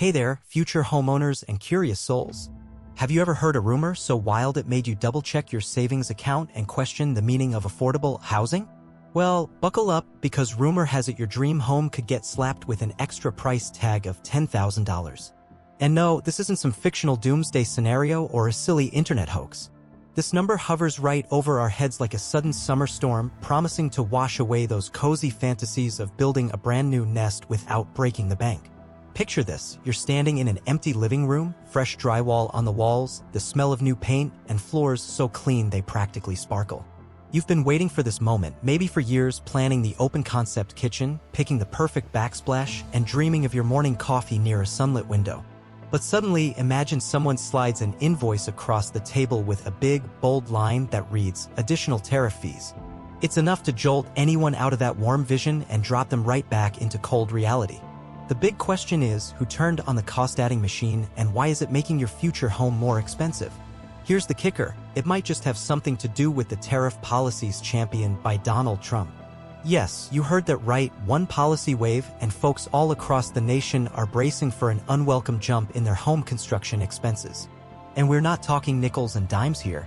Hey there, future homeowners and curious souls. Have you ever heard a rumor so wild it made you double-check your savings account and question the meaning of affordable housing? Well, buckle up, because rumor has it your dream home could get slapped with an extra price tag of $10,000. And no, this isn't some fictional doomsday scenario or a silly internet hoax. This number hovers right over our heads like a sudden summer storm, promising to wash away those cozy fantasies of building a brand new nest without breaking the bank. Picture this: you're standing in an empty living room, fresh drywall on the walls, the smell of new paint, and floors so clean they practically sparkle. You've been waiting for this moment, maybe for years, planning the open-concept kitchen, picking the perfect backsplash, and dreaming of your morning coffee near a sunlit window. But suddenly, imagine someone slides an invoice across the table with a big, bold line that reads, "Additional tariff fees." It's enough to jolt anyone out of that warm vision and drop them right back into cold reality. The big question is, who turned on the cost-adding machine, and why is it making your future home more expensive? Here's the kicker: it might just have something to do with the tariff policies championed by Donald Trump. Yes, you heard that right, one policy wave, and folks all across the nation are bracing for an unwelcome jump in their home construction expenses. And we're not talking nickels and dimes here.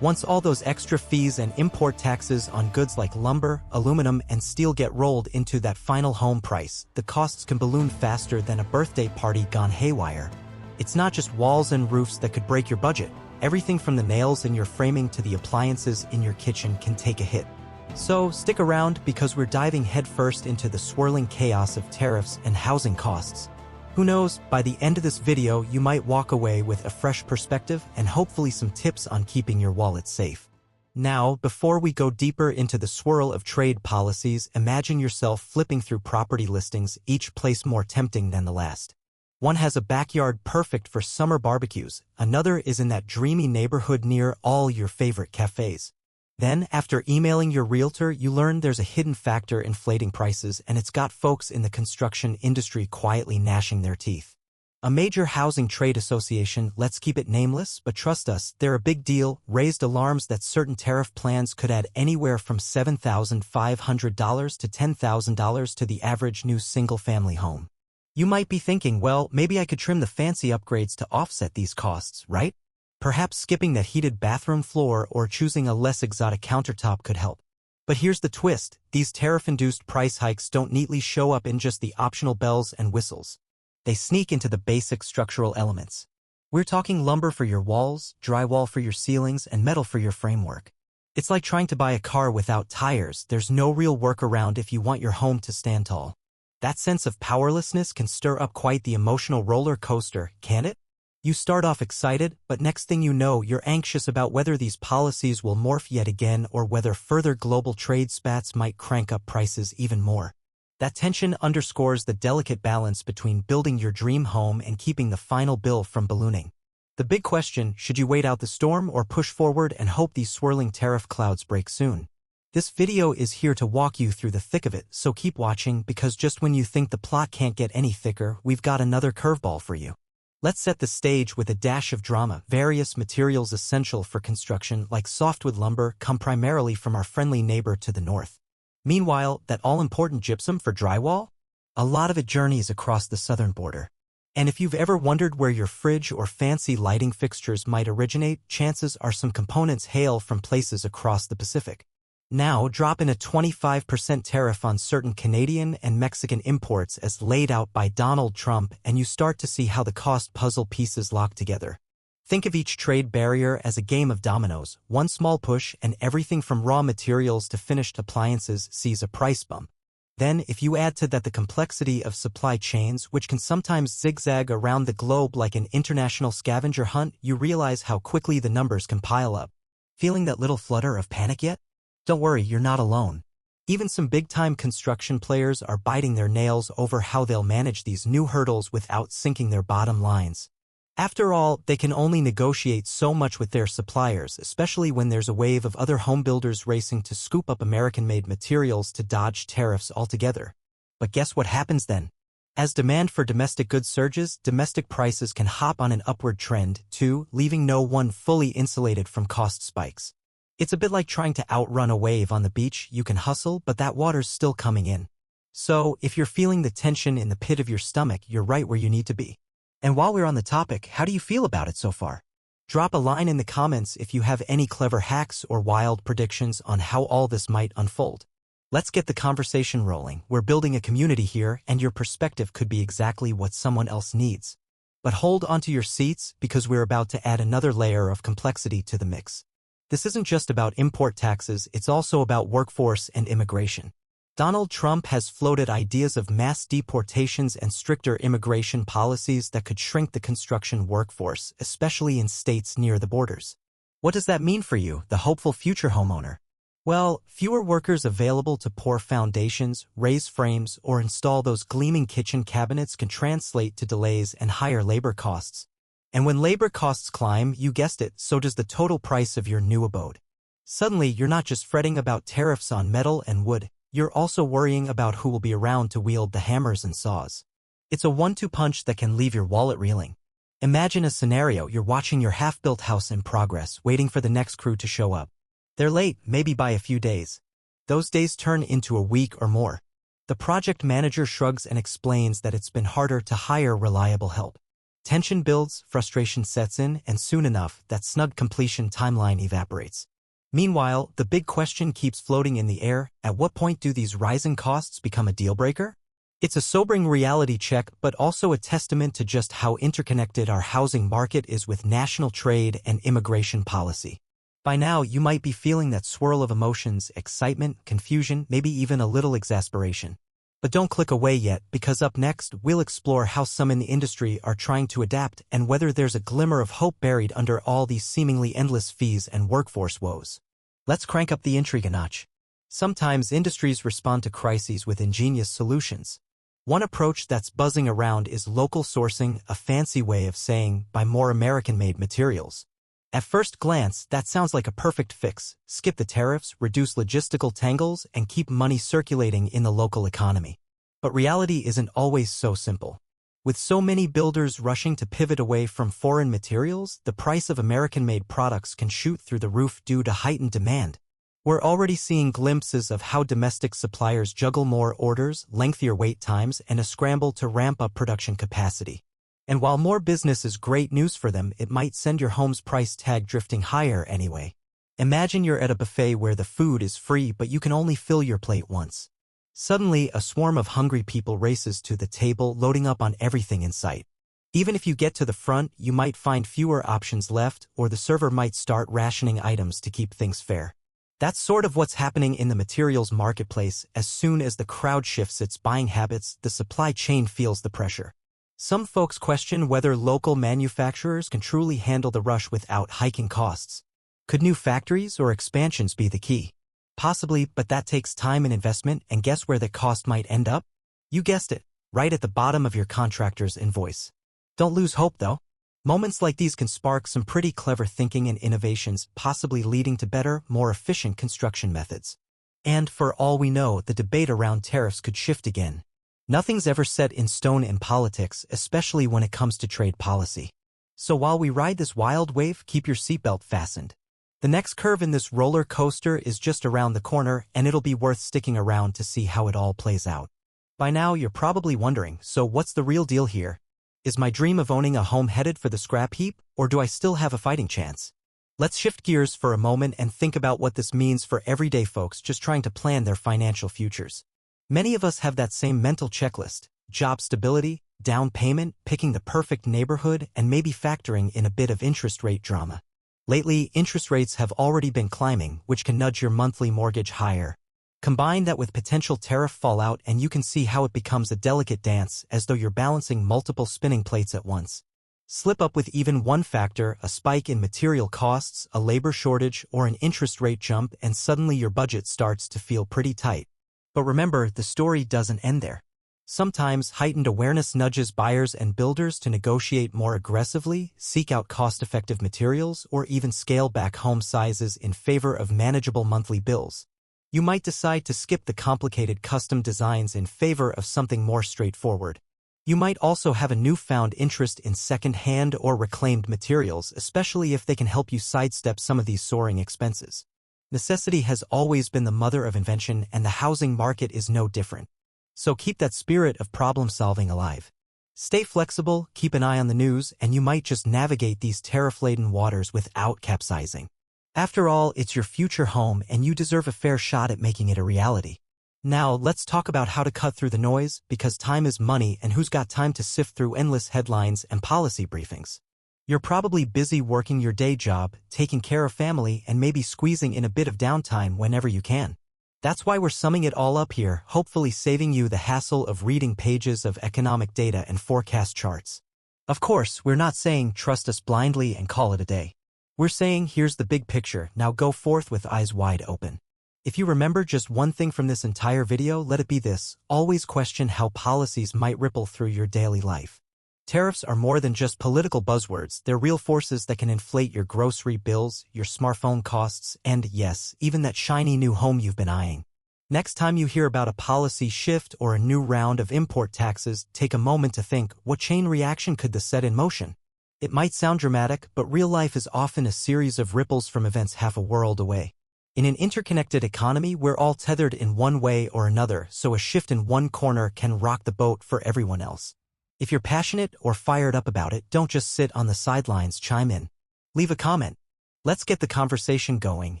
Once all those extra fees and import taxes on goods like lumber, aluminum, and steel get rolled into that final home price, the costs can balloon faster than a birthday party gone haywire. It's not just walls and roofs that could break your budget. Everything from the nails in your framing to the appliances in your kitchen can take a hit. So stick around, because we're diving headfirst into the swirling chaos of tariffs and housing costs. Who knows, by the end of this video you might walk away with a fresh perspective and hopefully some tips on keeping your wallet safe. Now, before we go deeper into the swirl of trade policies, imagine yourself flipping through property listings, each place more tempting than the last. One has a backyard perfect for summer barbecues, another is in that dreamy neighborhood near all your favorite cafes. Then, after emailing your realtor, you learn there's a hidden factor inflating prices, and it's got folks in the construction industry quietly gnashing their teeth. A major housing trade association, let's keep it nameless, but trust us, they're a big deal, raised alarms that certain tariff plans could add anywhere from $7,500 to $10,000 to the average new single-family home. You might be thinking, well, maybe I could trim the fancy upgrades to offset these costs, right? Perhaps skipping that heated bathroom floor or choosing a less exotic countertop could help. But here's the twist: these tariff-induced price hikes don't neatly show up in just the optional bells and whistles. They sneak into the basic structural elements. We're talking lumber for your walls, drywall for your ceilings, and metal for your framework. It's like trying to buy a car without tires. There's no real workaround if you want your home to stand tall. That sense of powerlessness can stir up quite the emotional roller coaster, can't it? You start off excited, but next thing you know, you're anxious about whether these policies will morph yet again or whether further global trade spats might crank up prices even more. That tension underscores the delicate balance between building your dream home and keeping the final bill from ballooning. The big question: should you wait out the storm or push forward and hope these swirling tariff clouds break soon? This video is here to walk you through the thick of it, so keep watching, because just when you think the plot can't get any thicker, we've got another curveball for you. Let's set the stage with a dash of drama. Various materials essential for construction, like softwood lumber, come primarily from our friendly neighbor to the north. Meanwhile, that all-important gypsum for drywall? A lot of it journeys across the southern border. And if you've ever wondered where your fridge or fancy lighting fixtures might originate, chances are some components hail from places across the Pacific. Now, drop in a 25% tariff on certain Canadian and Mexican imports as laid out by Donald Trump, and you start to see how the cost puzzle pieces lock together. Think of each trade barrier as a game of dominoes. One small push and everything from raw materials to finished appliances sees a price bump. Then, if you add to that the complexity of supply chains, which can sometimes zigzag around the globe like an international scavenger hunt, you realize how quickly the numbers can pile up. Feeling that little flutter of panic yet? Don't worry, you're not alone. Even some big-time construction players are biting their nails over how they'll manage these new hurdles without sinking their bottom lines. After all, they can only negotiate so much with their suppliers, especially when there's a wave of other homebuilders racing to scoop up American-made materials to dodge tariffs altogether. But guess what happens then? As demand for domestic goods surges, domestic prices can hop on an upward trend, too, leaving no one fully insulated from cost spikes. It's a bit like trying to outrun a wave on the beach. You can hustle, but that water's still coming in. So, if you're feeling the tension in the pit of your stomach, you're right where you need to be. And while we're on the topic, how do you feel about it so far? Drop a line in the comments if you have any clever hacks or wild predictions on how all this might unfold. Let's get the conversation rolling. We're building a community here, and your perspective could be exactly what someone else needs. But hold onto your seats because we're about to add another layer of complexity to the mix. This isn't just about import taxes, it's also about workforce and immigration. Donald Trump has floated ideas of mass deportations and stricter immigration policies that could shrink the construction workforce, especially in states near the borders. What does that mean for you, the hopeful future homeowner? Well, fewer workers available to pour foundations, raise frames, or install those gleaming kitchen cabinets can translate to delays and higher labor costs. And when labor costs climb, you guessed it, so does the total price of your new abode. Suddenly, you're not just fretting about tariffs on metal and wood, you're also worrying about who will be around to wield the hammers and saws. It's a one-two punch that can leave your wallet reeling. Imagine a scenario: you're watching your half-built house in progress, waiting for the next crew to show up. They're late, maybe by a few days. Those days turn into a week or more. The project manager shrugs and explains that it's been harder to hire reliable help. Tension builds, frustration sets in, and soon enough, that snug completion timeline evaporates. Meanwhile, the big question keeps floating in the air: at what point do these rising costs become a deal-breaker? It's a sobering reality check, but also a testament to just how interconnected our housing market is with national trade and immigration policy. By now, you might be feeling that swirl of emotions: excitement, confusion, maybe even a little exasperation. But don't click away yet, because up next, we'll explore how some in the industry are trying to adapt and whether there's a glimmer of hope buried under all these seemingly endless fees and workforce woes. Let's crank up the intrigue a notch. Sometimes industries respond to crises with ingenious solutions. One approach that's buzzing around is local sourcing, a fancy way of saying buy more American-made materials. At first glance, that sounds like a perfect fix: skip the tariffs, reduce logistical tangles, and keep money circulating in the local economy. But reality isn't always so simple. With so many builders rushing to pivot away from foreign materials, the price of American-made products can shoot through the roof due to heightened demand. We're already seeing glimpses of how domestic suppliers juggle more orders, lengthier wait times, and a scramble to ramp up production capacity. And while more business is great news for them, it might send your home's price tag drifting higher anyway. Imagine you're at a buffet where the food is free but you can only fill your plate once. Suddenly, a swarm of hungry people races to the table, loading up on everything in sight. Even if you get to the front, you might find fewer options left, or the server might start rationing items to keep things fair. That's sort of what's happening in the materials marketplace. As soon as the crowd shifts its buying habits, the supply chain feels the pressure. Some folks question whether local manufacturers can truly handle the rush without hiking costs. Could new factories or expansions be the key? Possibly, but that takes time and investment, and guess where the cost might end up? You guessed it, right at the bottom of your contractor's invoice. Don't lose hope, though. Moments like these can spark some pretty clever thinking and innovations, possibly leading to better, more efficient construction methods. And for all we know, the debate around tariffs could shift again. Nothing's ever set in stone in politics, especially when it comes to trade policy. So while we ride this wild wave, keep your seatbelt fastened. The next curve in this roller coaster is just around the corner, and it'll be worth sticking around to see how it all plays out. By now, you're probably wondering, so what's the real deal here? Is my dream of owning a home headed for the scrap heap, or do I still have a fighting chance? Let's shift gears for a moment and think about what this means for everyday folks just trying to plan their financial futures. Many of us have that same mental checklist: job stability, down payment, picking the perfect neighborhood, and maybe factoring in a bit of interest rate drama. Lately, interest rates have already been climbing, which can nudge your monthly mortgage higher. Combine that with potential tariff fallout and you can see how it becomes a delicate dance, as though you're balancing multiple spinning plates at once. Slip up with even one factor: a spike in material costs, a labor shortage, or an interest rate jump, and suddenly your budget starts to feel pretty tight. But remember, the story doesn't end there. Sometimes heightened awareness nudges buyers and builders to negotiate more aggressively, seek out cost-effective materials, or even scale back home sizes in favor of manageable monthly bills. You might decide to skip the complicated custom designs in favor of something more straightforward. You might also have a newfound interest in second-hand or reclaimed materials, especially if they can help you sidestep some of these soaring expenses. Necessity has always been the mother of invention, and the housing market is no different. So keep that spirit of problem-solving alive. Stay flexible, keep an eye on the news, and you might just navigate these tariff-laden waters without capsizing. After all, it's your future home and you deserve a fair shot at making it a reality. Now, let's talk about how to cut through the noise, because time is money and who's got time to sift through endless headlines and policy briefings? You're probably busy working your day job, taking care of family, and maybe squeezing in a bit of downtime whenever you can. That's why we're summing it all up here, hopefully saving you the hassle of reading pages of economic data and forecast charts. Of course, we're not saying trust us blindly and call it a day. We're saying here's the big picture, now go forth with eyes wide open. If you remember just one thing from this entire video, let it be this: always question how policies might ripple through your daily life. Tariffs are more than just political buzzwords, they're real forces that can inflate your grocery bills, your smartphone costs, and yes, even that shiny new home you've been eyeing. Next time you hear about a policy shift or a new round of import taxes, take a moment to think, what chain reaction could this set in motion? It might sound dramatic, but real life is often a series of ripples from events half a world away. In an interconnected economy, we're all tethered in one way or another, so a shift in one corner can rock the boat for everyone else. If you're passionate or fired up about it, don't just sit on the sidelines, chime in. Leave a comment. Let's get the conversation going,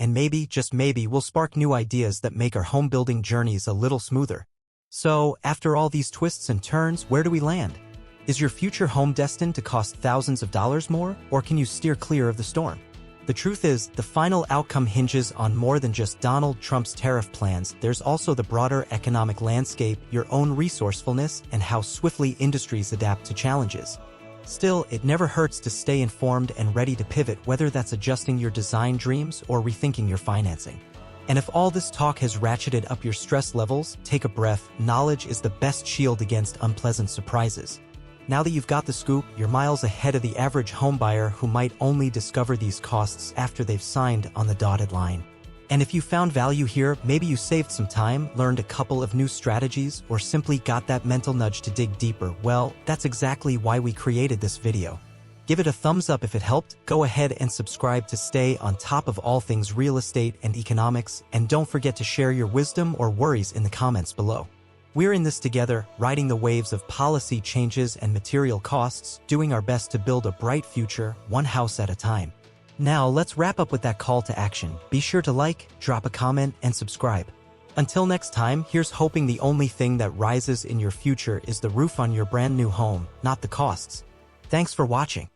and maybe, just maybe, we'll spark new ideas that make our home building journeys a little smoother. So, after all these twists and turns, where do we land? Is your future home destined to cost thousands of dollars more, or can you steer clear of the storm? The truth is, the final outcome hinges on more than just Donald Trump's tariff plans. There's also the broader economic landscape, your own resourcefulness, and how swiftly industries adapt to challenges. Still, it never hurts to stay informed and ready to pivot, whether that's adjusting your design dreams or rethinking your financing. And if all this talk has ratcheted up your stress levels, take a breath. Knowledge is the best shield against unpleasant surprises. Now that you've got the scoop, you're miles ahead of the average homebuyer who might only discover these costs after they've signed on the dotted line. And if you found value here, maybe you saved some time, learned a couple of new strategies, or simply got that mental nudge to dig deeper, well, that's exactly why we created this video. Give it a thumbs up if it helped, go ahead and subscribe to stay on top of all things real estate and economics, and don't forget to share your wisdom or worries in the comments below. We're in this together, riding the waves of policy changes and material costs, doing our best to build a bright future, one house at a time. Now, let's wrap up with that call to action. Be sure to like, drop a comment, and subscribe. Until next time, here's hoping the only thing that rises in your future is the roof on your brand new home, not the costs. Thanks for watching.